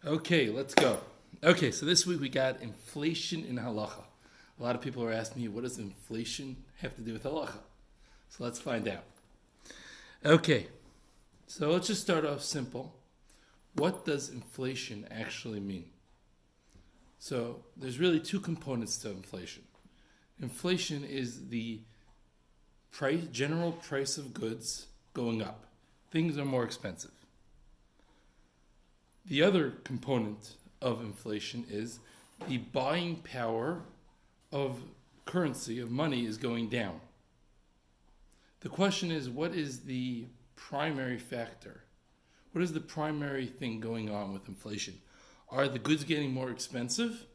Okay, let's go. Okay, so this week we got inflation in halacha. A lot of people are asking me, what does inflation have to do with halacha? So let's find out. Okay, so let's just start off simple. What does inflation actually mean? So there's really two components to inflation. Inflation is the general price of goods going up. Things are more expensive. The other component of inflation is the buying power of currency, of money, is going down. The question is, what is the primary factor? What is the primary thing going on with inflation? Are the goods getting more expensive?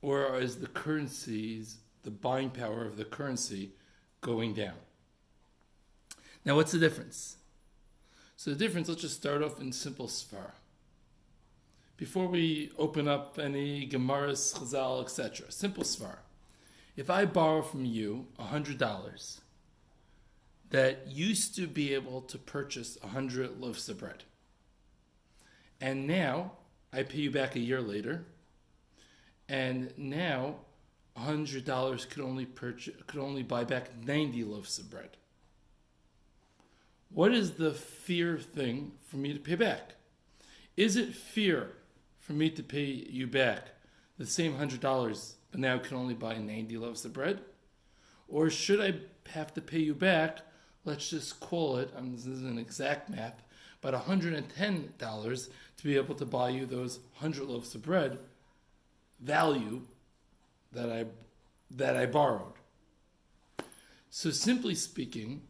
Or is the buying power of the currency going down? Now, what's the difference? So the difference, let's just start off in simple svara. Before we open up any Gemaras, Chazal, etc. Simple svara. If I borrow from you $100 that used to be able to purchase 100 loaves of bread, and now I pay you back a year later, and now $100 could only buy back 90 loaves of bread. What is the fear thing for me to pay back? Is it fear for me to pay you back the same $100, but now can only buy 90 loaves of bread? Or should I have to pay you back, let's just call it, this isn't exact math, but $110 to be able to buy you those 100 loaves of bread value that I borrowed? So simply speaking,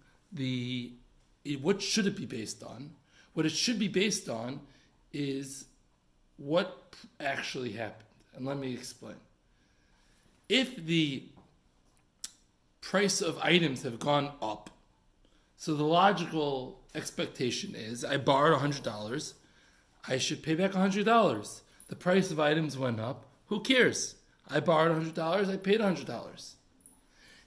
what should it be based on? What it should be based on is what actually happened. And let me explain. If the price of items have gone up, so the logical expectation is I borrowed $100, I should pay back $100. The price of items went up, who cares? I borrowed $100, I paid $100.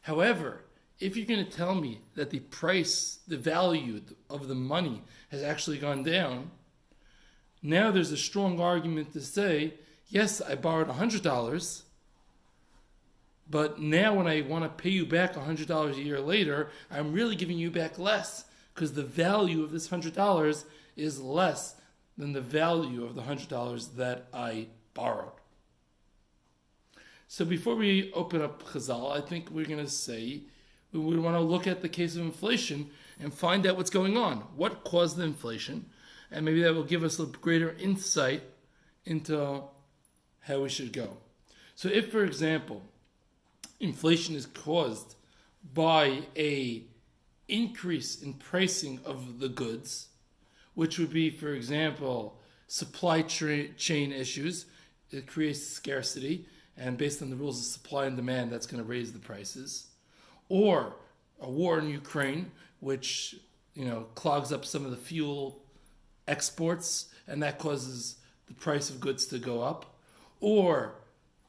However, if you're going to tell me that the price, the value of the money has actually gone down, now there's a strong argument to say, yes, I borrowed $100, but now when I want to pay you back $100 a year later, I'm really giving you back less because the value of this $100 is less than the value of the $100 that I borrowed. So before we open up Chazal, I think we're going to say, we want to look at the case of inflation and find out what's going on. What caused the inflation? And maybe that will give us a greater insight into how we should go. So if, for example, inflation is caused by a increase in pricing of the goods, which would be, for example, supply chain issues, it creates scarcity, and based on the rules of supply and demand, that's going to raise the prices. Or a war in Ukraine, which clogs up some of the fuel exports, and that causes the price of goods to go up. Or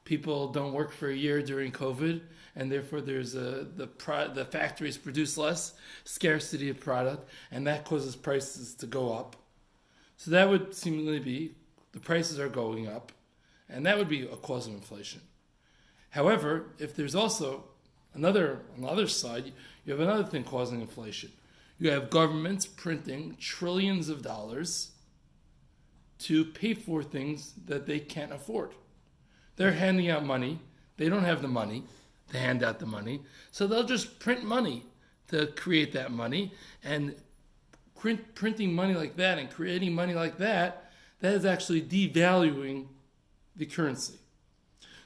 people don't work for a year during COVID, and therefore there's the factories produce less, scarcity of product, and that causes prices to go up. So that would seemingly be the prices are going up, and that would be a cause of inflation. However, if there's also on the other side, you have another thing causing inflation. You have governments printing trillions of dollars to pay for things that they can't afford. They're handing out money. They don't have the money to hand out the money. So they'll just print money to create that money. And printing money like that and creating money like that is actually devaluing the currency.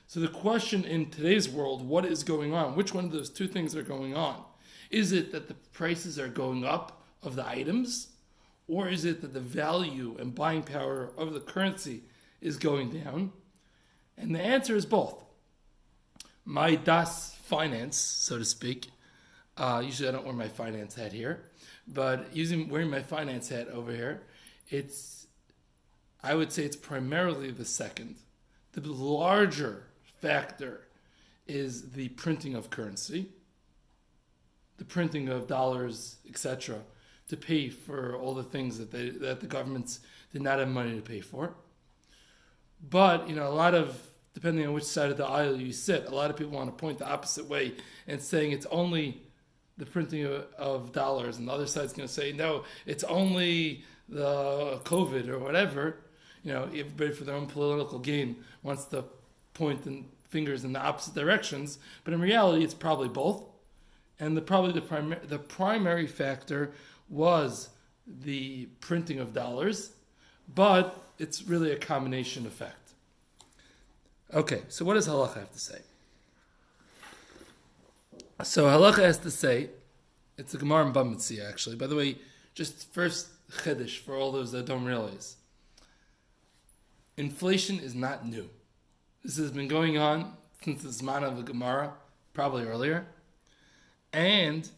So the question in today's world, what is going on? Which one of those two things are going on? Is it that the prices are going up of the items? Or is it that the value and buying power of the currency is going down? And the answer is both. My Das finance, so to speak, usually I don't wear my finance hat here, but wearing my finance hat over here, I would say it's primarily the second. The larger factor is the printing of currency, the printing of dollars, etc., to pay for all the things that the governments did not have money to pay for. But, depending on which side of the aisle you sit, a lot of people want to point the opposite way and saying it's only the printing of dollars, and the other side's going to say, no, it's only the COVID or whatever. Everybody for their own political gain wants to point fingers in the opposite directions, but in reality, it's probably both. And the primary factor was the printing of dollars, but it's really a combination effect. Okay, so what does Halacha have to say? So Halacha has to say, it's a Gemara in Bava Metzia actually. By the way, just first chiddush for all those that don't realize. Inflation is not new. This has been going on since the Zman of the Gemara, probably earlier. And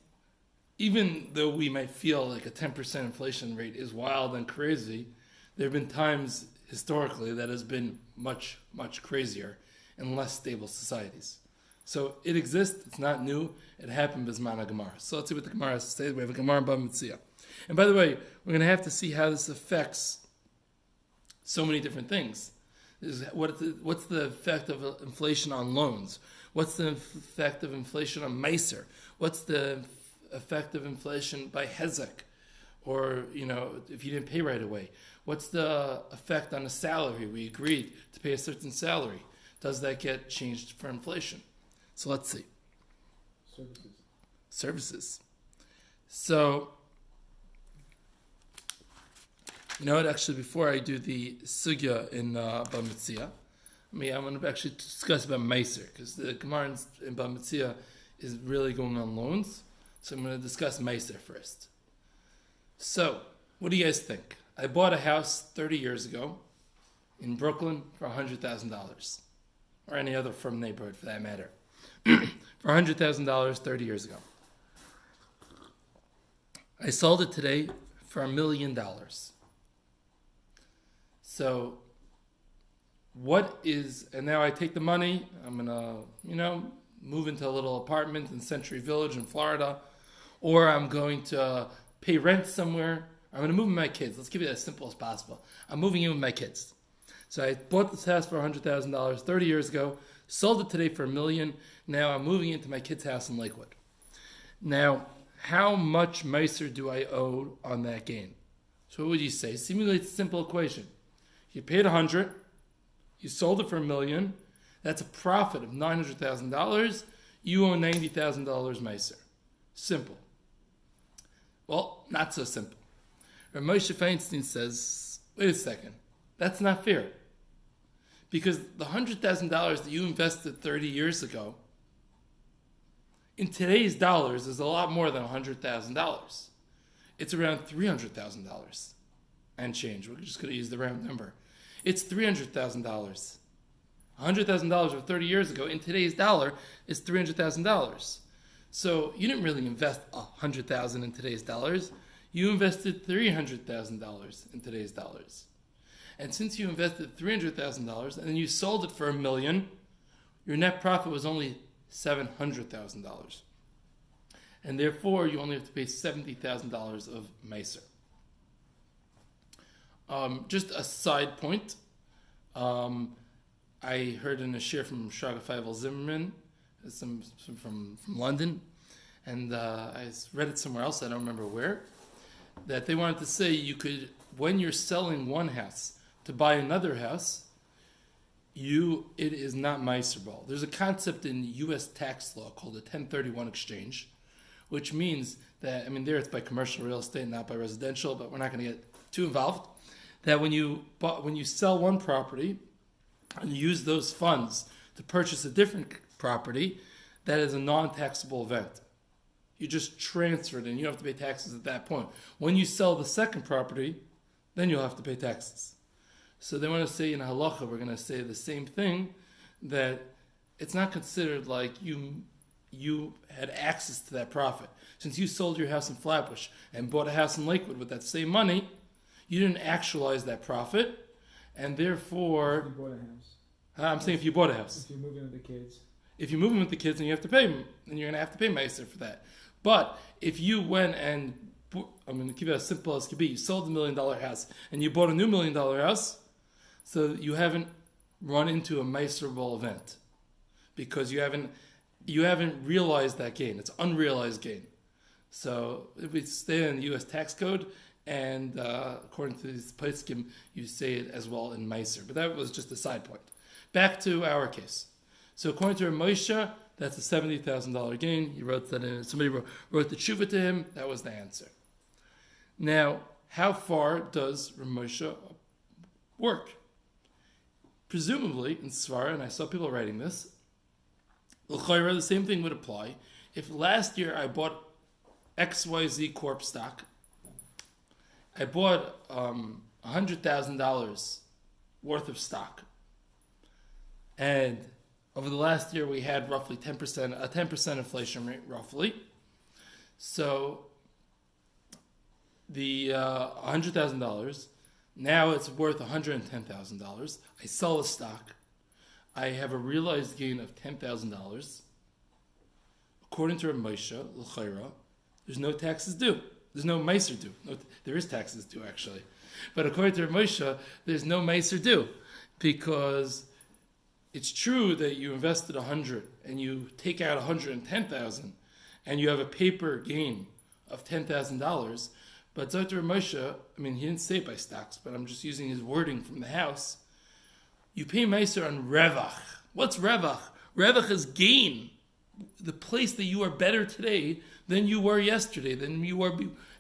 even though we might feel like a 10% inflation rate is wild and crazy, there have been times historically that has been much, much crazier in less stable societies. So it exists, it's not new, it happened Bizman HaGemara. So let's see what the Gemara has to say. We have a Gemara in Bava Metzia. And by the way, we're going to have to see how this affects so many different things. What's the effect of inflation on loans? What's the effect of inflation on Meiser? What's the effect of inflation by Hezek? Or, if you didn't pay right away. What's the effect on a salary? We agreed to pay a certain salary. Does that get changed for inflation? So let's see. Services. So, actually, before I do the sugya in Bava Metzia, I'm going to actually discuss about Meiser, because the Gemara in Bava Metzia is really going on loans. So I'm going to discuss Meiser first. So, what do you guys think? I bought a house 30 years ago in Brooklyn for $100,000, or any other firm neighborhood for that matter, for $100,000 30 years ago. I sold it today for $1 million. So, and now I take the money, I'm going to, move into a little apartment in Century Village in Florida, or I'm going to pay rent somewhere. I'm going to move with my kids. Let's keep it as simple as possible. I'm moving in with my kids. So I bought this house for $100,000 30 years ago, sold it today for $1 million. Now I'm moving into my kid's house in Lakewood. Now, how much Meiser do I owe on that gain? So what would you say? Seemingly it's a simple equation. You paid $100,000, you sold it for $1 million. That's a profit of $900,000. You owe $90,000 Meiser. Simple. Well, not so simple. Rav Moshe Feinstein says, wait a second, that's not fair. Because the $100,000 that you invested 30 years ago, in today's dollars, is a lot more than $100,000. It's around $300,000 and change. We're just going to use the round number. It's $300,000. $100,000 of 30 years ago, in today's dollar, is $300,000. So you didn't really invest $100,000 in today's dollars. You invested $300,000 in today's dollars. And since you invested $300,000 and then you sold it for $1 million, your net profit was only $700,000. And therefore, you only have to pay $70,000 of Meiser. Just a side point. I heard in a shiur from Shraga Feivel Zimmerman, some from London, and I read it somewhere else, I don't remember where, that they wanted to say you could, when you're selling one house to buy another house, it is not meiserbal. There's a concept in U.S. tax law called the 1031 exchange, which means that, there it's by commercial real estate, not by residential, but we're not going to get too involved, that when you sell one property and you use those funds to purchase a different property, that is a non-taxable event. You just transfer it and you don't have to pay taxes at that point. When you sell the second property, then you'll have to pay taxes. So they want to say in Halacha, we're going to say the same thing, that it's not considered like you had access to that profit. Since you sold your house in Flatbush and bought a house in Lakewood with that same money, you didn't actualize that profit, and therefore... If you bought a house. I'm saying if you bought a house. If you move in with the kids. If you move in with the kids, then you have to pay, then you're going to have to pay Meiser for that. But if you went and I'm going to keep it as simple as could be. You sold $1 million house and you bought a new $1 million house, so you haven't run into a miserable event because you haven't realized that gain. It's unrealized gain. So if we stay in the U.S. tax code, and according to this poskim, you say it as well in Meiser. But that was just a side point. Back to our case. So according to Moshe, that's a $70,000 gain. He wrote that in. Somebody wrote the tshuva to him. That was the answer. Now, how far does Moshe work? Presumably, in Svara, and I saw people writing this, l'chayra, the same thing would apply. If last year I bought XYZ Corp stock, I bought $100,000 worth of stock, and over the last year we had roughly 10%, a 10% inflation rate, roughly. So the $100,000, now it's worth $110,000. I sell the stock. I have a realized gain of $10,000. According to Rav Moshe, l'chayra, there's no taxes due. There's no meiser due. No, there is taxes due, actually. But according to Rav Moshe, there's no meiser due because it's true that you invested 100 and you take out 110,000 and you have a paper gain of $10,000. But Dr. Moshe, I mean, he didn't say it by stocks, but I'm just using his wording from the house. You pay meiser on revach. What's revach? Revach is gain. The place that you are better today than you were yesterday, than you were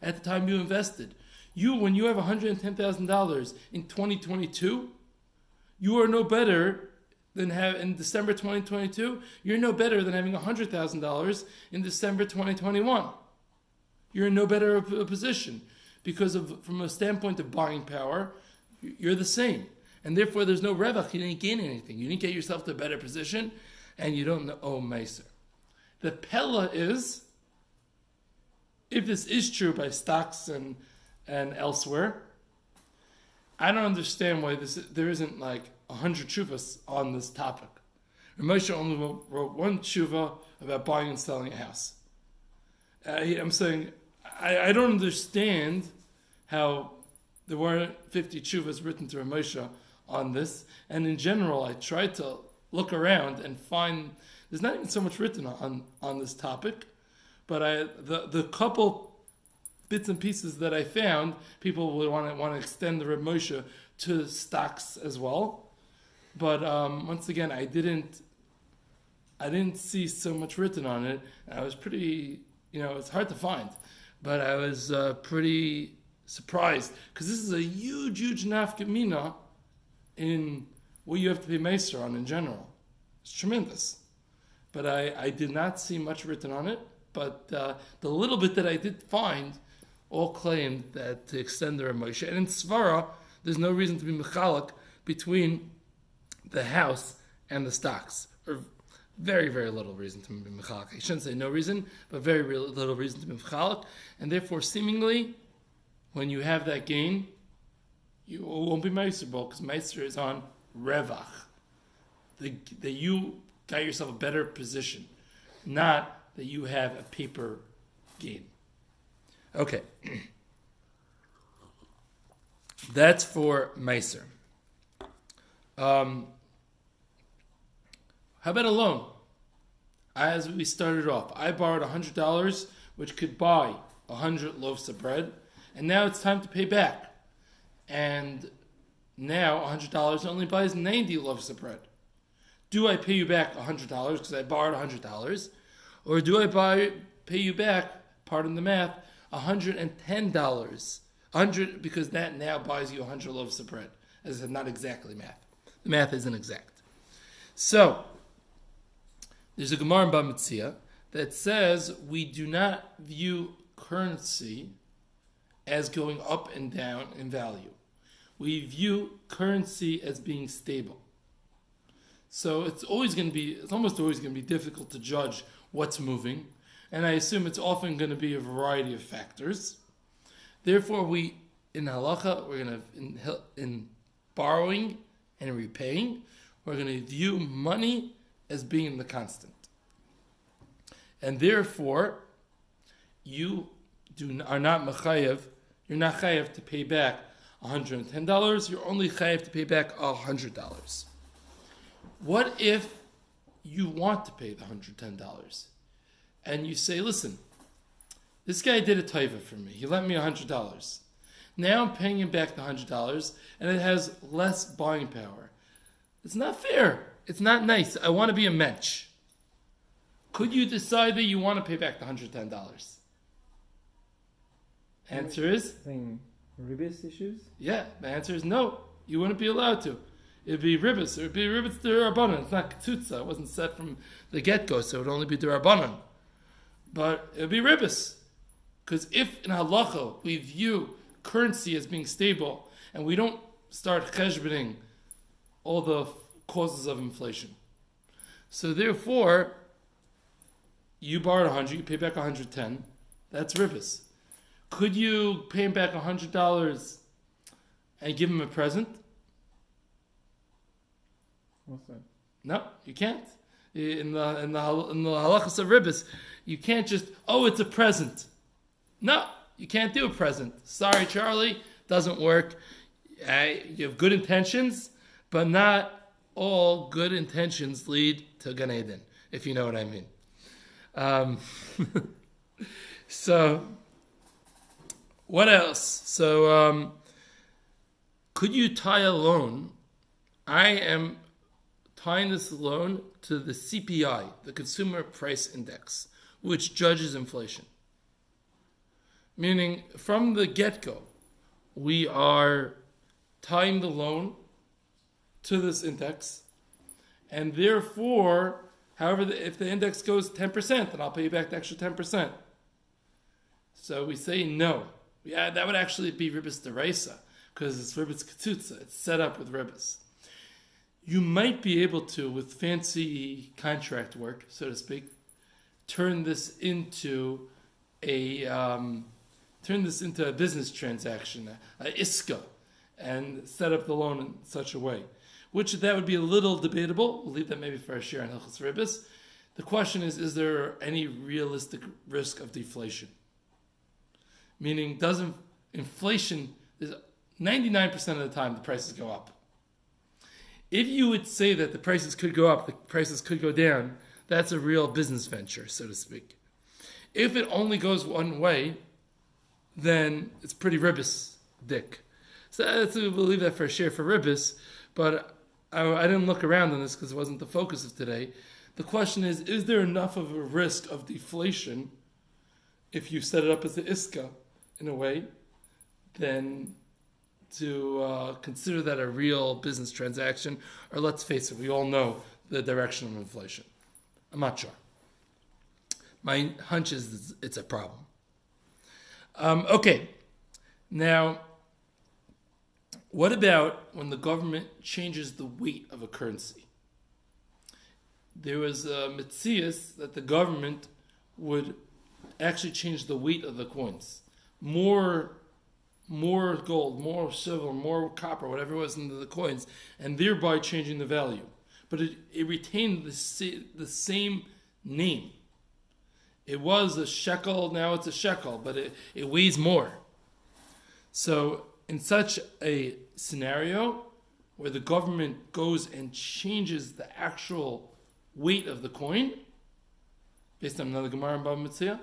at the time you invested. When you have $110,000 in 2022, you are no better than in December 2022. You're no better than having $100,000 in December 2021. You're in no better a position because from a standpoint of buying power, you're the same. And therefore, there's no revach. You didn't gain anything. You didn't get yourself to a better position, and you don't owe meiser. The pella is, if this is true by stocks and elsewhere, I don't understand why there isn't like 100 tshuvas on this topic. Moshe only wrote one tshuva about buying and selling a house. I'm saying I don't understand how there weren't 50 tshuvas written to Moshe on this. And in general, I tried to look around and find there's not even so much written on this topic. But the couple bits and pieces that I found, people would want to extend the Reb Moshe to stocks as well. But once again, I didn't see so much written on it. I was pretty, it's hard to find, but I was pretty surprised because this is a huge nafka mina in what you have to pay meiser on in general. It's tremendous. But I did not see much written on it. But the little bit that I did find all claimed that to extend the Reb Moshe. And in Svara, there's no reason to be mechalek between the house and the stocks. Or very, very little reason to be mechalek. I shouldn't say no reason, but very little reason to be mechalek. And therefore, seemingly, when you have that gain, you won't be meiserable because meiser is on revach. That you got yourself a better position, not that you have a paper gain. Okay. That's for meiser. How about a loan? As we started off, I borrowed $100, which could buy 100 loaves of bread, and now it's time to pay back. And now $100 only buys 90 loaves of bread. Do I pay you back $100 because I borrowed $100? Or do I pay you back, pardon the math, $110? 100 because that now buys you 100 loaves of bread. As I said, not exactly math. The math isn't exact. So, there's a Gemara in Bava Metzia that says we do not view currency as going up and down in value. We view currency as being stable. So it's almost always going to be difficult to judge what's moving, and I assume it's often going to be a variety of factors. Therefore, in Halacha, we're going to, in borrowing and repaying, we're going to view money as being the constant. And therefore, you are not mechayev, you're not chayev to pay back $110. You're only chayev to pay back $100. What if you want to pay the $110 and you say, listen, this guy did a taiva for me. He lent me $100. Now I'm paying him back the $100 and it has less buying power. It's not fair. It's not nice. I want to be a mensch. Could you decide that you want to pay back the $110? Answer is? Thing, ribis issues? Yeah, the answer is no. You wouldn't be allowed to. It'd be ribis. It would be ribis d'Rabbanan. It's not ketutza. It wasn't set from the get-go, so it would only be d'Rabbanan. But it would be ribis. Because if in halacha we view currency as being stable and we don't start cheshboning all the causes of inflation. So therefore, you borrowed 100, you pay back 110. That's ribis. Could you pay him back $100 and give him a present? What's that? No, you can't. In the halachos of ribis, you can't just, it's a present. No, you can't do a present. Sorry, Charlie, doesn't work. You have good intentions, but not all good intentions lead to Gan Eden, if you know what I mean. So, what else? So, could you tie a loan? I am tying this loan to the CPI, the Consumer Price Index, which judges inflation. Meaning, from the get-go, we are tying the loan to this index, and therefore, however, if the index goes 10%, then I'll pay you back the extra 10%. So we say no. Yeah, that would actually be ribis deraisa, because it's ribis ketutza. It's set up with ribis. You might be able to, with fancy contract work, so to speak, turn this into a business transaction, a iska, and set up the loan in such a way. Which that would be a little debatable. We'll leave that maybe for a share on Halachos Ribis. The question is there any realistic risk of deflation? Meaning, inflation, 99% of the time the prices go up. If you would say that the prices could go up, the prices could go down, that's a real business venture, so to speak. If it only goes one way, then it's pretty ribis dick. So we'll leave that for a share for ribis, but I didn't look around on this because it wasn't the focus of today. The question is there enough of a risk of deflation if you set it up as an iska in a way, then to consider that a real business transaction, or let's face it, we all know the direction of inflation. I'm not sure. My hunch is it's a problem. Okay, now, what about when the government changes the weight of a currency? There was a mitzias that the government would actually change the weight of the coins. More gold, more silver, more copper, whatever it was into the coins, and thereby changing the value. But it retained the same name. It was a shekel, now it's a shekel, but it weighs more. So in such a scenario where the government goes and changes the actual weight of the coin, based on another Gemara in Bava Metzia,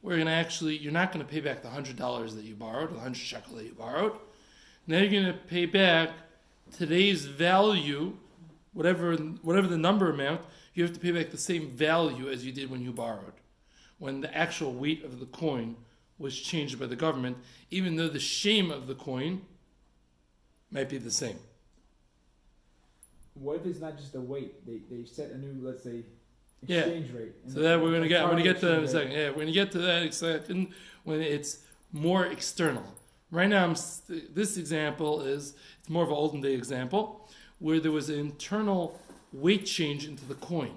you're not going to pay back the $100 that you borrowed, the 100 shekel that you borrowed. Now you're going to pay back today's value, whatever the number amount, you have to pay back the same value as you did when you borrowed, when the actual weight of the coin was changed by the government, even though the shame of the coin might be the same. What if it's not just a weight? They set a new, let's say, exchange rate. So that I'm going to get to that in a second. Yeah, we're going to get to that in a second when it's more external. Right now, this example it's more of an olden day example where there was an internal weight change into the coin.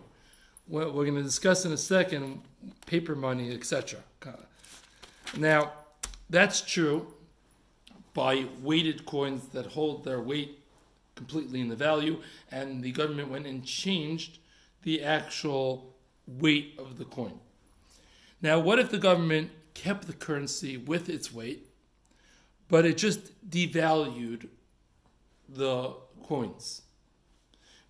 What we're going to discuss in a second, paper money, etc. Now, that's true by weighted coins that hold their weight completely in the value, and the government went and changed the actual weight of the coin. Now, what if the government kept the currency with its weight, but it just devalued the coins.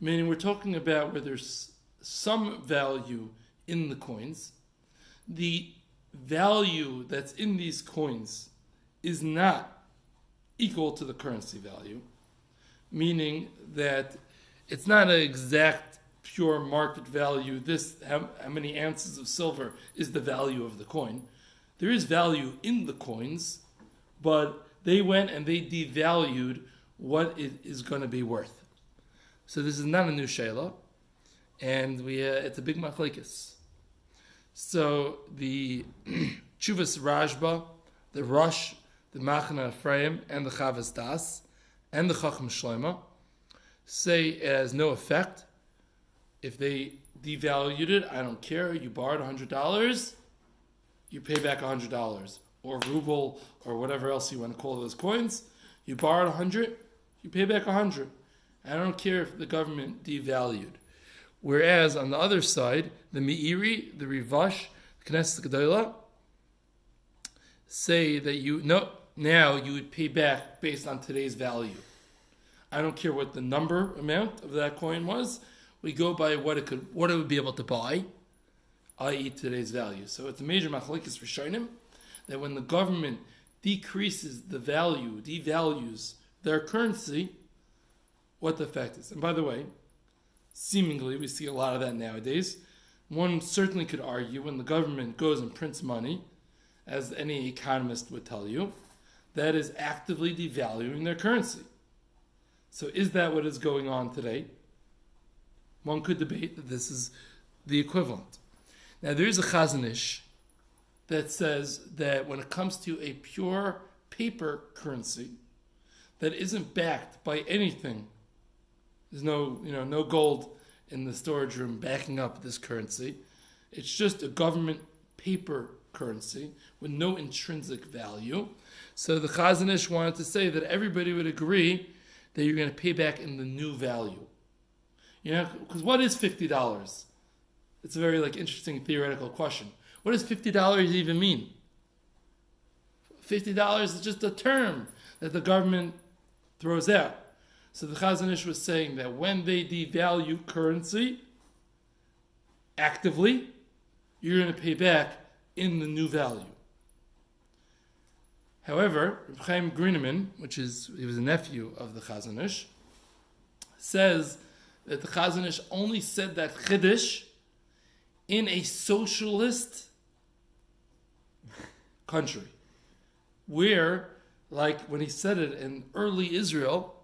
Meaning we're talking about where there's some value in the coins. The value that's in these coins is not equal to the currency value, meaning that it's not an exact pure market value. How many ounces of silver is the value of the coin. There is value in the coins, but they went and they devalued what it is going to be worth. So this is not a new shayla, and it's a big machlekes. So the Chuvas Rashba, the Rosh, the Machna Ephraim, and the Chavas Das, and the Chacham Shloima say it has no effect. If they devalued it, I don't care. You borrowed $100, you pay back $100, or ruble, or whatever else you want to call those coins. You borrowed 100, you pay back 100. I don't care if the government devalued. Whereas on the other side, the Meiri, the Rivash, the Knesset Gedolah, say that now you would pay back based on today's value. I don't care what the amount of that coin was. We go by what it would be able to buy, i.e. today's value. So it's a major machlekes for Rishonim that when the government decreases the value, devalues their currency, what the effect is. And by the way, seemingly we see a lot of that nowadays. One certainly could argue when the government goes and prints money, as any economist would tell you, that is actively devaluing their currency. So is that what is going on today? One could debate that this is the equivalent. Now there is a Chazon Ish that says that when it comes to a pure paper currency that isn't backed by anything, there's no gold in the storage room backing up this currency. It's just a government paper currency with no intrinsic value. So the Chazon Ish wanted to say that everybody would agree that you're going to pay back in the new value. Because what is $50? It's a very interesting theoretical question. What does $50 even mean? $50 is just a term that the government throws out. So the Chazon Ish was saying that when they devalue currency actively, you're going to pay back in the new value. However, Reb Chaim Grieneman, he was a nephew of the Chazon Ish, says that the Chazon Ish only said that chiddush in a socialist country, where, like when he said it in early Israel,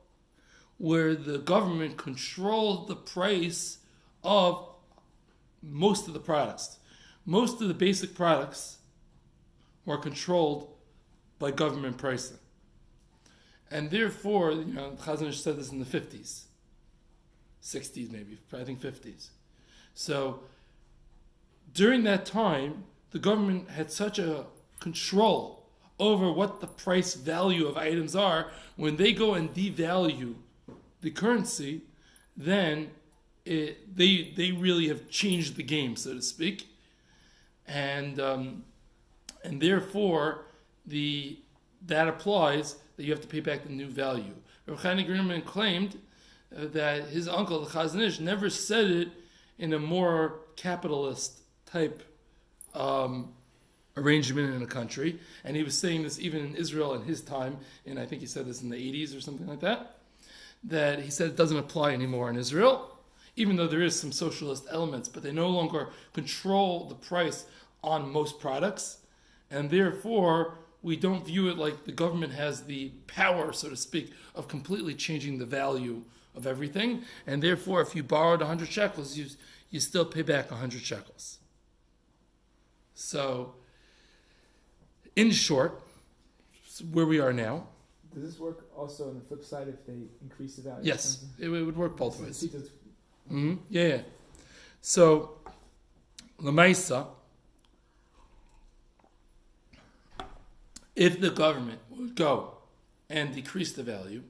where the government controlled the price of most of the products. Most of the basic products were controlled by government pricing. And therefore, Chazon Ish said this in the 50s, 60s maybe, I think 50s. So during that time, the government had such a control over what the price value of items are. When they go and devalue the currency, then they really have changed the game, so to speak, and therefore that applies that you have to pay back the new value. Reb Chaim Grieneman claimed that his uncle, the Chazon Ish, never said it in a more capitalist type arrangement in a country, and he was saying this even in Israel in his time, and I think he said this in the 80s or something like that he said it doesn't apply anymore in Israel, even though there is some socialist elements, but they no longer control the price on most products, and therefore we don't view it like the government has the power, so to speak, of completely changing the value of everything, and therefore if you borrowed 100 shekels, you still pay back 100 shekels. So, in short, where we are now. Does this work also on the flip side if they increase the value? Yes, it would work both ways. Mm-hmm. Yeah. So, Lamaisa, if the government would go and decrease the value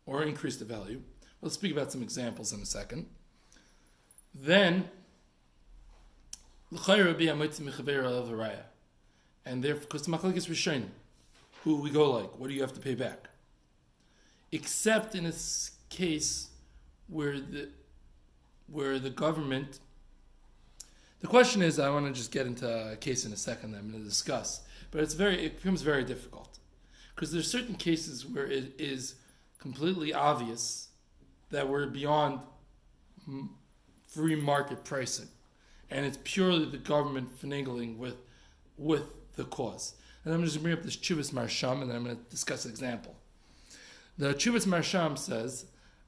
or increase the value, we'll speak about some examples in a second, then and therefore, because machlokes rishonim, who we go like, what do you have to pay back? Except in a case where the government. The question is, I want to just get into a case in a second that I'm going to discuss, but it becomes very difficult because there's certain cases where it is completely obvious that we're beyond free market pricing, and it's purely the government finagling with the cause. And I'm just going to bring up this Chuvas Marsham, and then I'm going to discuss an example. The Chuvas Marsham says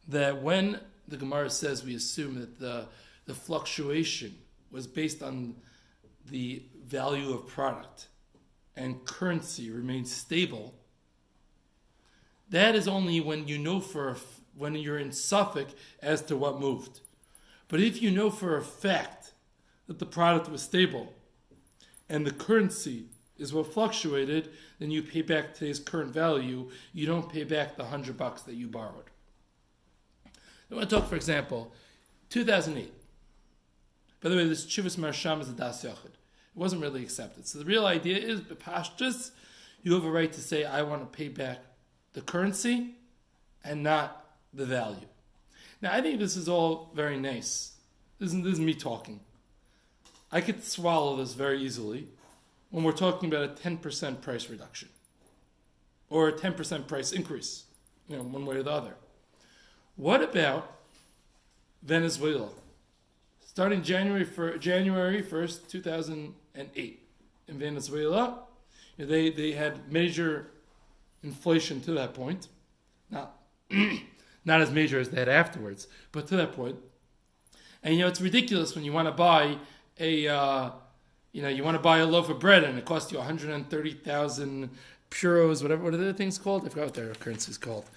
that when the Gemara says we assume that the fluctuation was based on the value of product and currency remains stable, that is only when you know when you're in Suffolk as to what moved. But if you know for a fact that the product was stable and the currency is what fluctuated, then you pay back today's current value. You don't pay back the $100 that you borrowed. I want to talk, for example, 2008. By the way, this Chivas Marsham is a Das Yachid. It wasn't really accepted. So the real idea is, b'pashtus, you have a right to say, I want to pay back the currency and not the value. Now, I think this is all very nice. This is me talking. I could swallow this very easily when we're talking about a 10% price reduction or a 10% price increase, one way or the other. What about Venezuela? Starting January 1st, 2008, in Venezuela, they had major inflation to that point. Not as major as they had afterwards, but to that point. And it's ridiculous when you want to buy you want to buy a loaf of bread and it costs you 130,000 puros, whatever. What are the things called? I forgot what their currency is called.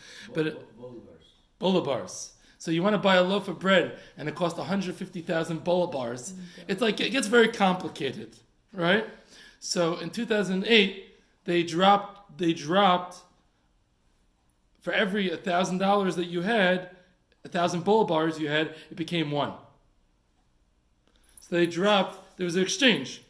Bolivars. So you want to buy a loaf of bread and it costs 150,000 bolivars. It's like, it gets very complicated, right? So in 2008, they dropped for every $1,000 that you had, 1,000 bolivars you had, it became one. So they dropped, there was an exchange.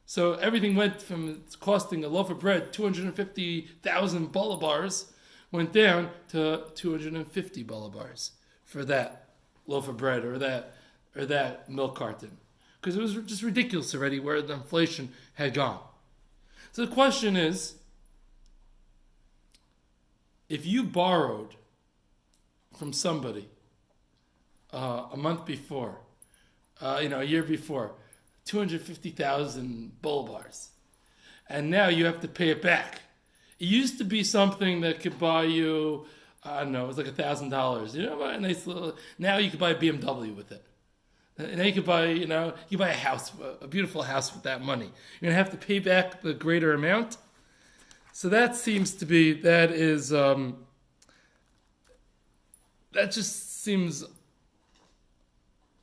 So everything went from costing a loaf of bread, 250,000 bolivars, went down to 250 bolivars for that loaf of bread or that milk carton. Because it was just ridiculous already where the inflation had gone. So the question is, if you borrowed from somebody a month before, a year before, 250,000 bolivars, and now you have to pay it back. It used to be something that could buy you, I don't know, it was like $1,000. A nice little. Now you could buy a BMW with it. And now you could buy, a house, a beautiful house with that money. You're gonna have to pay back the greater amount. So that seems to be, that just seems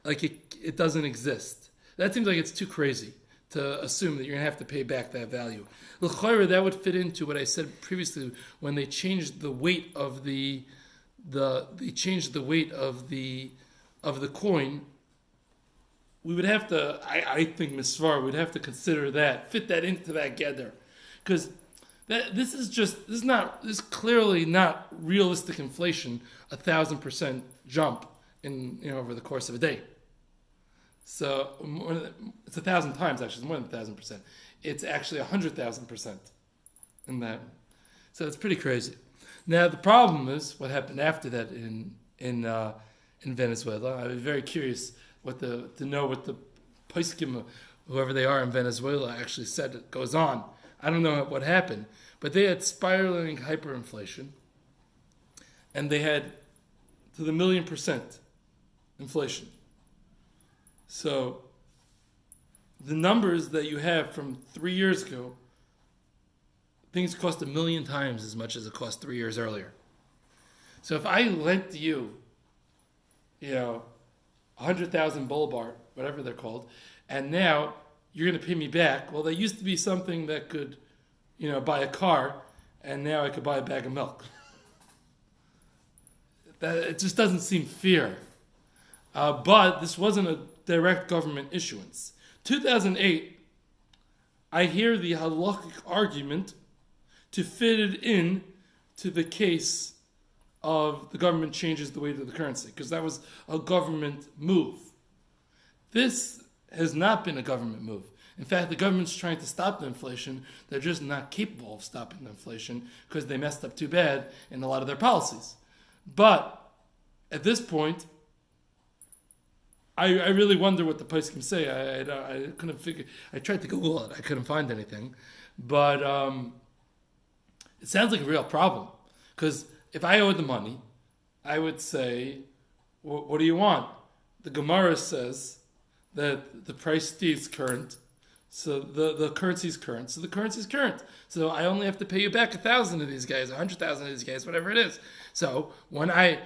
like it doesn't exist. That seems like it's too crazy to assume that you're going to have to pay back that value. L'chayra, that would fit into what I said previously when they changed the weight of the coin. We would have to, I think, Misvar would have to consider that, fit that into that gather, because this is clearly not realistic inflation. 1,000% jump in over the course of a day. So it's 1,000 times actually. It's more than 1,000%. It's actually 100,000% in that. So it's pretty crazy. Now the problem is what happened after that in Venezuela. I was very curious to know what the poskim, whoever they are in Venezuela, actually said it goes on. I don't know what happened, but they had spiraling hyperinflation, and they had to the 1,000,000% inflation. So the numbers that you have from 3 years ago, things cost 1,000,000 times as much as it cost 3 years earlier. So if I lent you, 100,000 bolivar, whatever they're called, and now you're going to pay me back. Well, there used to be something that could, buy a car, and now I could buy a bag of milk. It just doesn't seem fair. But this wasn't a direct government issuance. 2008, I hear the halachic argument to fit it in to the case of the government changes the weight of the currency, because that was a government move. This has not been a government move. In fact, the government's trying to stop the inflation. They're just not capable of stopping the inflation because they messed up too bad in a lot of their policies. But at this point, I really wonder what the poskim say. I couldn't figure. I tried to Google it. I couldn't find anything. But it sounds like a real problem. Because if I owed the money, I would say, what do you want? The Gemara says that the price stays current. So the currency is current. So the currency is current. So I only have to pay you back 1,000 of these guys, 100,000 of these guys, whatever it is. So when I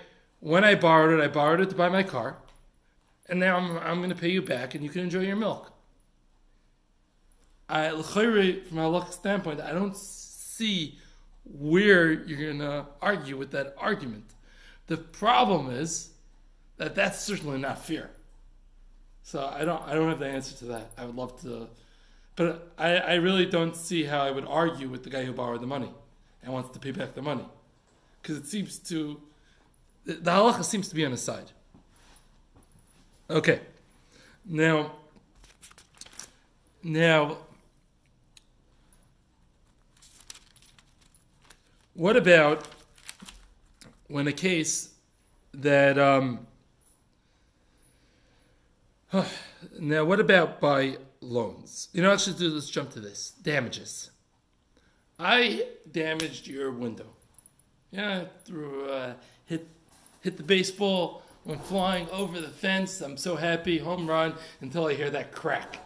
borrowed it to buy my car. And now I'm going to pay you back, and you can enjoy your milk. From a halachic standpoint, I don't see where you're going to argue with that argument. The problem is that that's certainly not fair. So I don't have the answer to that. I would love to, but I really don't see how I would argue with the guy who borrowed the money and wants to pay back the money, because it seems to the halacha seems to be on his side. Okay, now, what about when a case that, now what about by loans? Actually, let's jump to this. Damages. I damaged your window. Hit the baseball, went flying over the fence. I'm so happy, home run, until I hear that crack.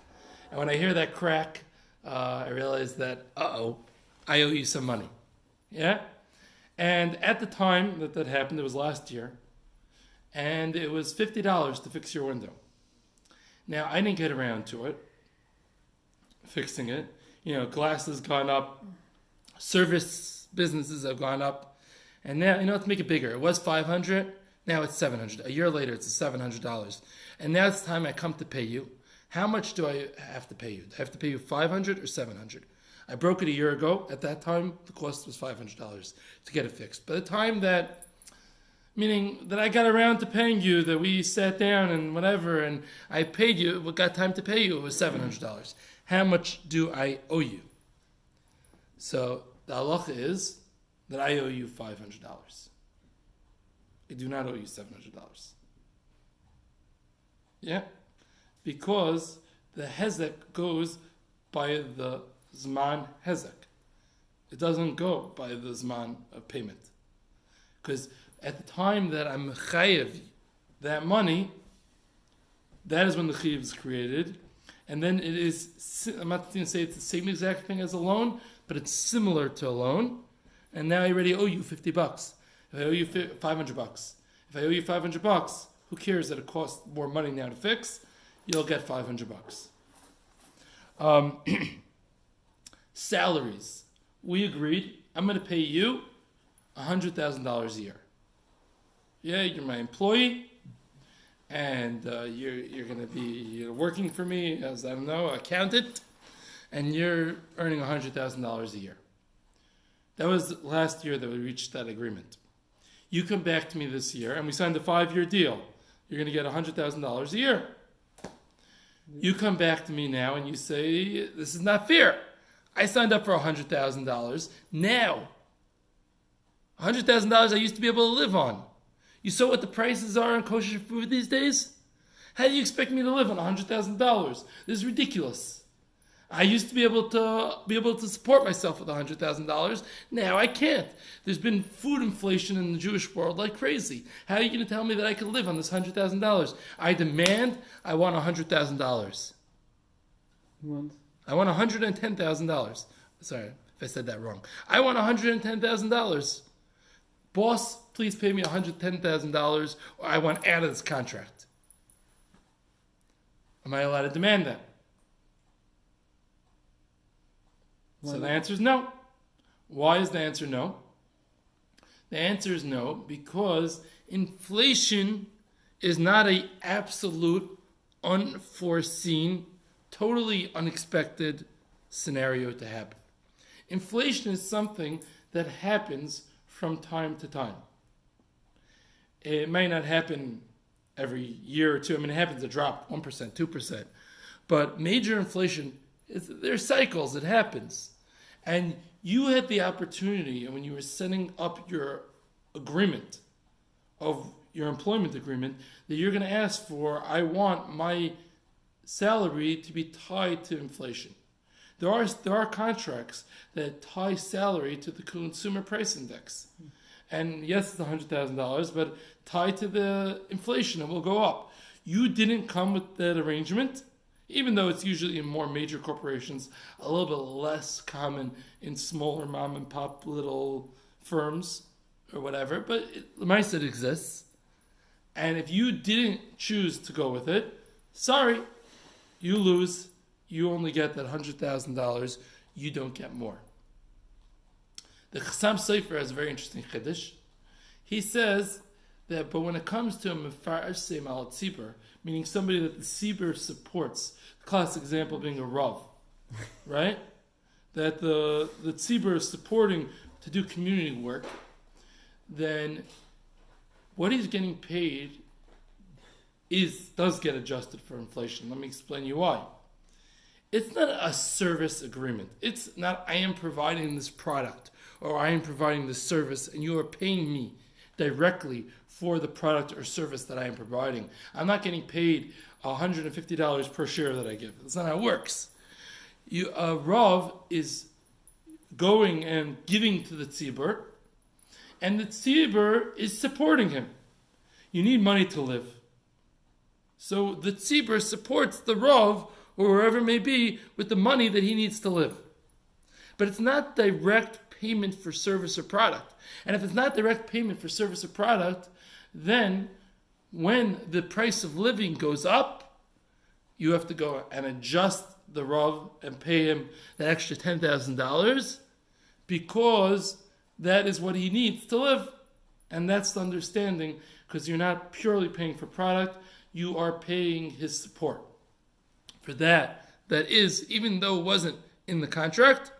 And when I hear that crack, I realize that, I owe you some money. Yeah? And at the time that happened, it was last year, and it was $50 to fix your window. Now, I didn't get around to it, fixing it. Glass has gone up, service businesses have gone up, and now, let's make it bigger. It was $500. Now it's $700. A year later, it's $700. And now it's time I come to pay you. How much do I have to pay you? Do I have to pay you $500 or $700? I broke it a year ago. At that time, the cost was $500 to get it fixed. By the time meaning that I got around to paying you, that we sat down and whatever, and I paid you, got time to pay you, it was $700. How much do I owe you? So the halacha is that I owe you $500. I do not owe you $700. Yeah? Because the hezek goes by the zman hezek. It doesn't go by the zman of payment. Because at the time that I'm chayev that money, that is when the chayev is created. And then it is, I'm not going to say it's the same exact thing as a loan, but it's similar to a loan. And now I already owe you $50. If I owe you $500, if I owe you $500, who cares that it costs more money now to fix? You'll get $500. Salaries. We agreed. I'm going to pay you $100,000 a year. Yeah, you're my employee, and you're going to be working for me as, accountant, and you're earning $100,000 a year. That was last year that we reached that agreement. You come back to me this year, and we signed a 5-year deal. You're going to get $100,000 a year. You come back to me now, and you say, this is not fair. I signed up for $100,000. Now, $100,000 I used to be able to live on. You saw what the prices are on kosher food these days? How do you expect me to live on $100,000? This is ridiculous. I used to be able to support myself with $100,000. Now I can't. There's been food inflation in the Jewish world like crazy. How are you going to tell me that I can live on this $100,000? I want $100,000. I want $110,000. Sorry if I said that wrong. I want $110,000. Boss, please pay me $110,000 or I want out of this contract. Am I allowed to demand that? So the answer is no. Why is the answer no? The answer is no because inflation is not an absolute, unforeseen, totally unexpected scenario to happen. Inflation is something that happens from time to time. It may not happen every year or two. I mean, it happens to drop 1%, 2%. But major inflation, there's cycles, it happens. And you had the opportunity, and when you were setting up your agreement, of your employment agreement, that you're going to ask for, I want my salary to be tied to inflation. There are contracts that tie salary to the consumer price index. And yes, it's $100,000, but tied to the inflation, it will go up. You didn't come with that arrangement, even though it's usually in more major corporations, a little bit less common in smaller mom and pop little firms or whatever, but it exists. And if you didn't choose to go with it, sorry, you lose. You only get that $100,000. You don't get more. The Chassam Sofer has a very interesting chiddush. He says that, but when it comes to a mefarshim al tzibur, meaning somebody that the tzibur supports, the classic example being a rav, right? That the tzibur is supporting to do community work, then what he's getting paid does get adjusted for inflation. Let me explain you why. It's not a service agreement. It's not I am providing this product or I am providing this service and you are paying me directly for the product or service that I am providing. I'm not getting paid $150 per share that I give. That's not how it works. Rav is going and giving to the tzibur, and the tzibur is supporting him. You need money to live. So the tzibur supports the Rav, or wherever it may be, with the money that he needs to live. But it's not direct payment for service or product. And if it's not direct payment for service or product, then when the price of living goes up, you have to go and adjust the Rav and pay him that extra $10,000 because that is what he needs to live. And that's the understanding, because you're not purely paying for product, you are paying his support. For that is, even though it wasn't in the contract,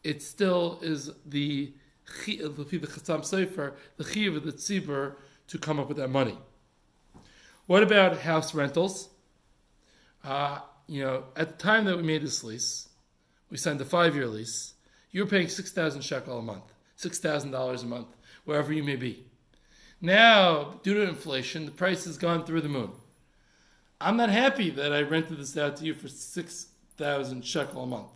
it still is the Chassam Sofer, the chiyuv of the tzibur to come up with that money. What about house rentals? At the time that we made this lease, we signed a 5-year lease. You were paying 6,000 shekel a month, $6,000 a month, wherever you may be. Now, due to inflation, the price has gone through the moon. I'm not happy that I rented this out to you for 6,000 shekel a month.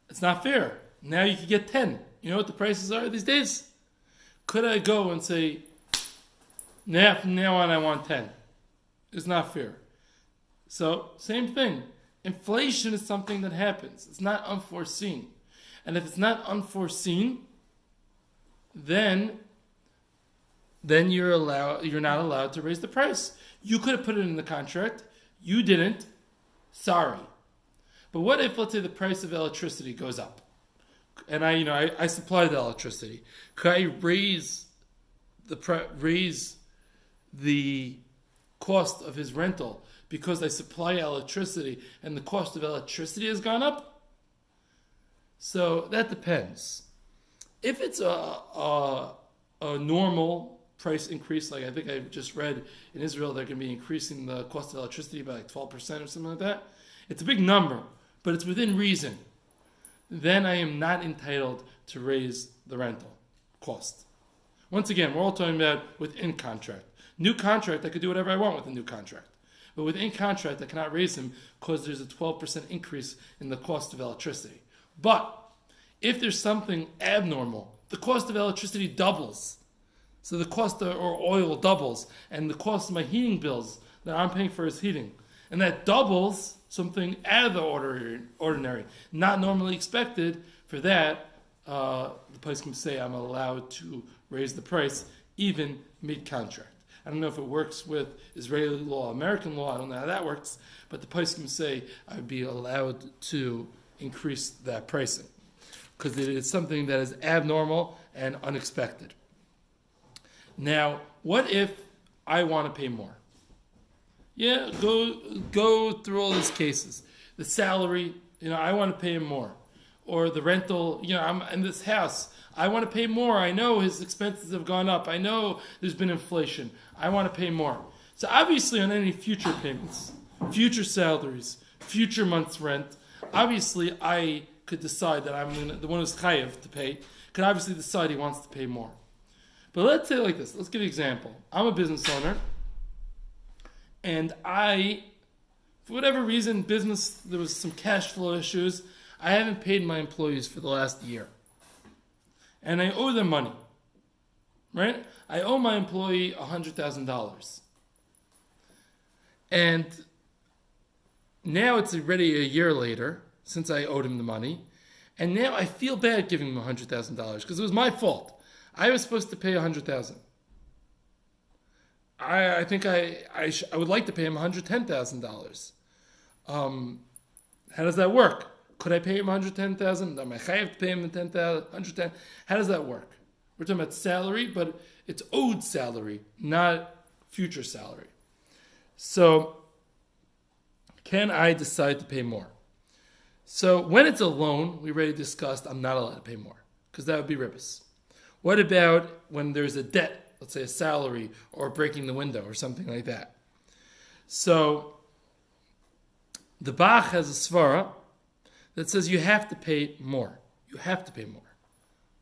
It's not fair. Now you can get 10. You know what the prices are these days? Could I go and say, from now on I want 10? It's not fair. So, same thing. Inflation is something that happens. It's not unforeseen. And if it's not unforeseen, then you're not allowed to raise the price. You could have put it in the contract. You didn't. Sorry. But what if, let's say, the price of electricity goes up, and I supply the electricity? Could I raise the cost of his rental because I supply electricity and the cost of electricity has gone up? So that depends. If it's a normal price increase, like I think I just read in Israel, they're going to be increasing the cost of electricity by like 12% or something like that. It's a big number, but it's within reason. Then I am not entitled to raise the rental cost. Once again, we're all talking about within contract. New contract, I could do whatever I want with a new contract. But within contract, I cannot raise them because there's a 12% increase in the cost of electricity. But if there's something abnormal, the cost of electricity doubles. So the cost of oil doubles, and the cost of my heating bills that I'm paying for his heating, and that doubles, something out of the ordinary, not normally expected. For that, the place can say I'm allowed to raise the price even mid-contract. I don't know if it works with Israeli law, American law. I don't know how that works, but the place can say I'd be allowed to increase that pricing because it is something that is abnormal and unexpected. Now, what if I want to pay more? Yeah, go through all these cases. The salary, I want to pay him more. Or the rental, I'm in this house. I want to pay more. I know his expenses have gone up. I know there's been inflation. I want to pay more. So obviously on any future payments, future salaries, future month's rent, obviously I could decide that the one who's chayav to pay, could obviously decide he wants to pay more. But let's say like this. Let's give an example. I'm a business owner, and for whatever reason, there was some cash flow issues. I haven't paid my employees for the last year. And I owe them money. Right? I owe my employee $100,000. And now it's already a year later since I owed him the money. And now I feel bad giving him $100,000 because it was my fault. I was supposed to pay $100,000. I think I would like to pay him $110,000. How does that work? Could I pay him $110,000? Am I chayav to pay him $110,000? How does that work? We're talking about salary, but it's owed salary, not future salary. So, can I decide to pay more? So, when it's a loan, we already discussed I'm not allowed to pay more, because that would be ribbis. What about when there's a debt, let's say a salary, or breaking the window, or something like that? So, the Bach has a svara that says you have to pay more. You have to pay more.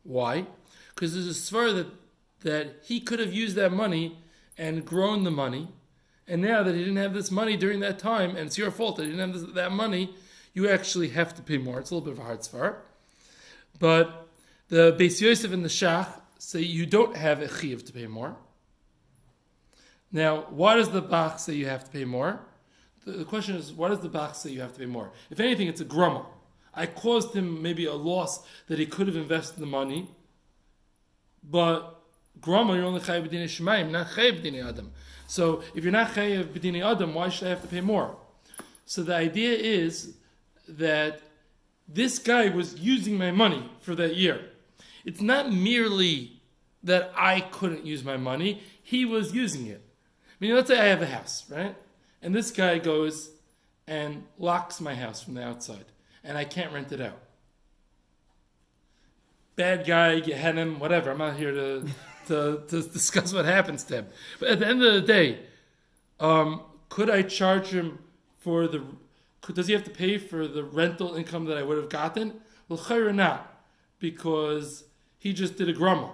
Why? Because there's a svara that he could have used that money and grown the money, and now that he didn't have this money during that time, and it's your fault that he didn't have that money, you actually have to pay more. It's a little bit of a hard svara. But the Beis Yosef and the Shach say you don't have a chiyuv to pay more. Now, why does the Bach say you have to pay more? The question is, why does the Bach say you have to pay more? If anything, it's a grumma. I caused him maybe a loss that he could have invested the money, but grumma, you're only chayav b'dinei shemayim, not chayav b'dinei adam. So if you're not chayav b'dinei adam, why should I have to pay more? So the idea is that this guy was using my money for that year. It's not merely that I couldn't use my money, he was using it. I mean, let's say I have a house, right? And this guy goes and locks my house from the outside, and I can't rent it out. Bad guy, Gehenim, whatever. I'm not here to discuss what happens to him. But at the end of the day, could I charge him for does he have to pay for the rental income that I would have gotten? Well, chayr not, because he just did a grumma.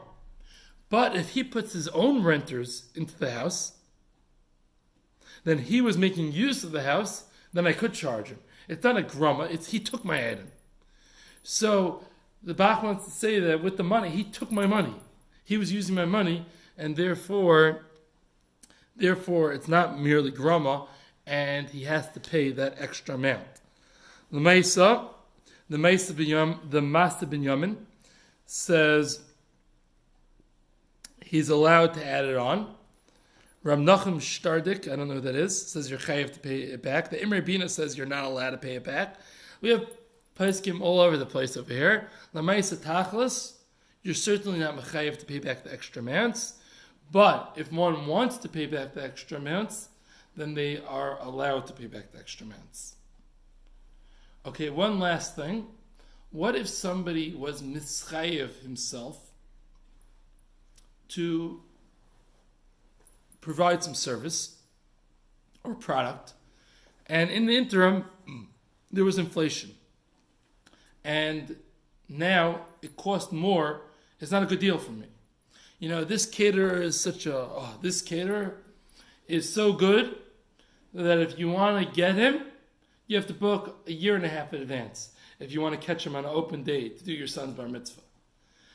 But if he puts his own renters into the house, then he was making use of the house, then I could charge him. It's not a grumma, he took my item. So the Bach wants to say that with the money, he took my money. He was using my money, and therefore it's not merely grumma, and he has to pay that extra amount. The Master Binyamin says he's allowed to add it on. Ram Nachum Shtardik, I don't know who that is, says you're chayav to pay it back. The Imre Bina says you're not allowed to pay it back. We have Paiskim all over the place over here. Lamaisa Tachlis, you're certainly not mechayav to pay back the extra amounts. But if one wants to pay back the extra amounts, then they are allowed to pay back the extra amounts. Okay, one last thing. What if somebody was mischayev himself to provide some service or product, and in the interim, there was inflation, and now it cost more? It's not a good deal for me. This caterer is this caterer is so good that if you want to get him, you have to book a year and a half in advance if you want to catch him on an open day to do your son's bar mitzvah.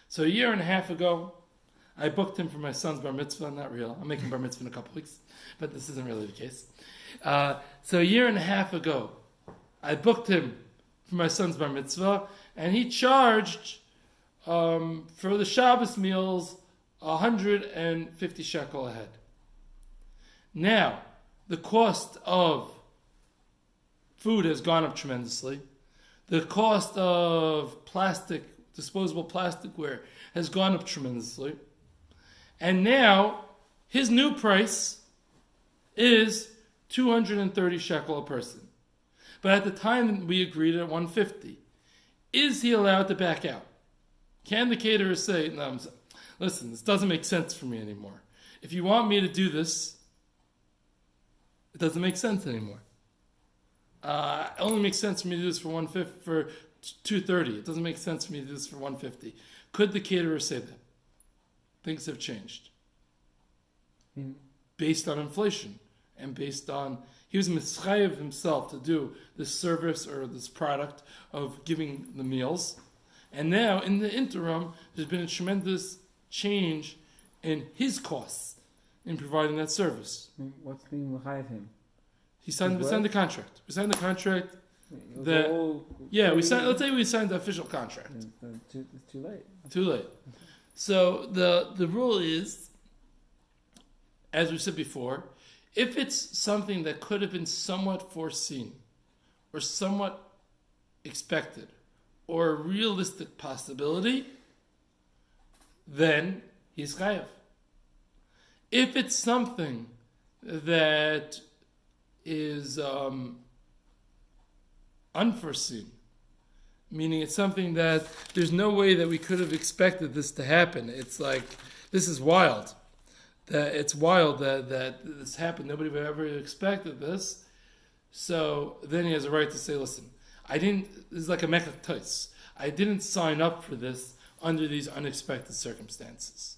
So a year and a half ago, I booked him for my son's bar mitzvah. Not real. I'm making bar mitzvah in a couple weeks, but this isn't really the case. So a year and a half ago, I booked him for my son's bar mitzvah, and he charged for the Shabbos meals 150 shekel a head. Now, the cost of food has gone up tremendously. The cost of disposable plasticware has gone up tremendously. And now, his new price is 230 shekel a person. But at the time we agreed at 150. Is he allowed to back out? Can the caterer say, no, listen, this doesn't make sense for me anymore. If you want me to do this, it doesn't make sense anymore. It only makes sense for me to do this for 150, for 230. It doesn't make sense for me to do this for 150. Could the caterer say that? Things have changed. Based on inflation and based on, he was mischayev himself to do this service or this product of giving the meals. And now, in the interim, there's been a tremendous change in his costs in providing that service. What's being mechayev him? We signed the contract. We signed the contract. We signed. Let's say we signed the official contract. It's too late. Too late. So the rule is, as we said before, if it's something that could have been somewhat foreseen, or somewhat expected, or a realistic possibility, then he's chayav. If it's something that is unforeseen, meaning it's something that there's no way that we could have expected this to happen. It's like, this is wild. It's wild that this happened. Nobody would ever expected this. So then he has a right to say, listen, this is like a mekach tos. I didn't sign up for this under these unexpected circumstances.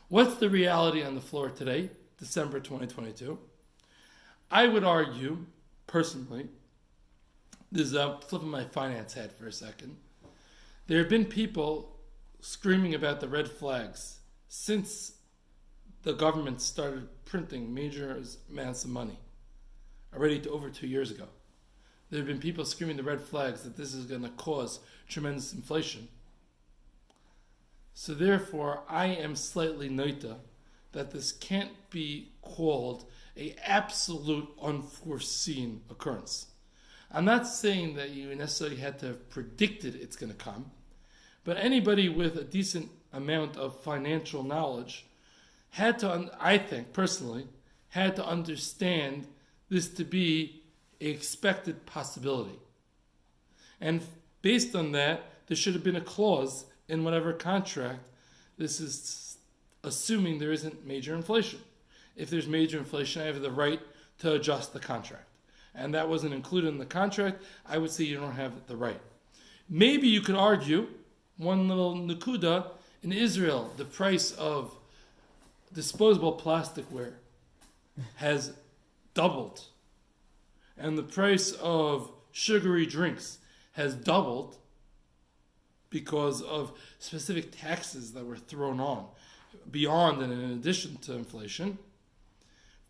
What's the reality on the floor today, December 2022? I would argue, personally, this is flipping my finance hat for a second. There have been people screaming about the red flags since the government started printing major amounts of money, already to over 2 years ago. There have been people screaming the red flags that this is going to cause tremendous inflation. So therefore, I am slightly noita that this can't be called an absolute unforeseen occurrence. I'm not saying that you necessarily had to have predicted it's going to come, but anybody with a decent amount of financial knowledge had to, I think personally, had to understand this to be an expected possibility. And based on that, there should have been a clause in whatever contract. This is assuming there isn't major inflation. If there's major inflation, I have the right to adjust the contract. And that wasn't included in the contract, I would say you don't have the right. Maybe you could argue, one little nukuda, in Israel, the price of disposable plasticware has doubled. And the price of sugary drinks has doubled because of specific taxes that were thrown on, beyond and in addition to inflation.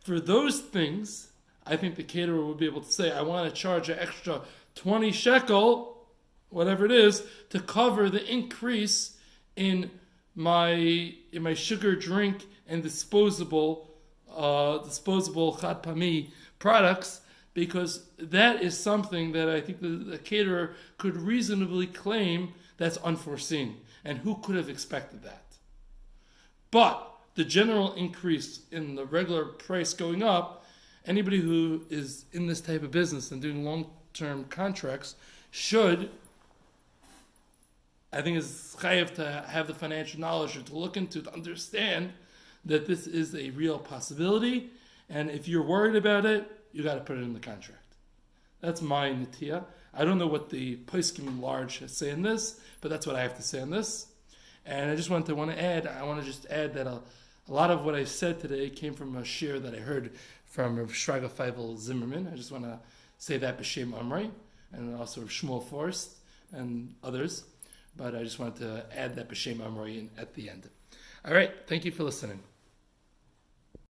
For those things, I think the caterer would be able to say, I want to charge an extra 20 shekel, whatever it is, to cover the increase in my sugar drink and disposable chad pami products, because that is something that I think the caterer could reasonably claim that's unforeseen. And who could have expected that? But the general increase in the regular price going up, anybody who is in this type of business and doing long-term contracts should, I think, is chayav to have the financial knowledge or to look into, to understand that this is a real possibility. And if you're worried about it, you got to put it in the contract. That's my netiya. I don't know what the poskim large say in this, but that's what I have to say on this. And I just want to add that a lot of what I said today came from a shiur that I heard from Rav Shraga Feivel Zimmerman. I just want to say that b'shem Amrei, and also Rav Shmuel Forrest and others. But I just wanted to add that b'shem Amrei at the end. All right, thank you for listening.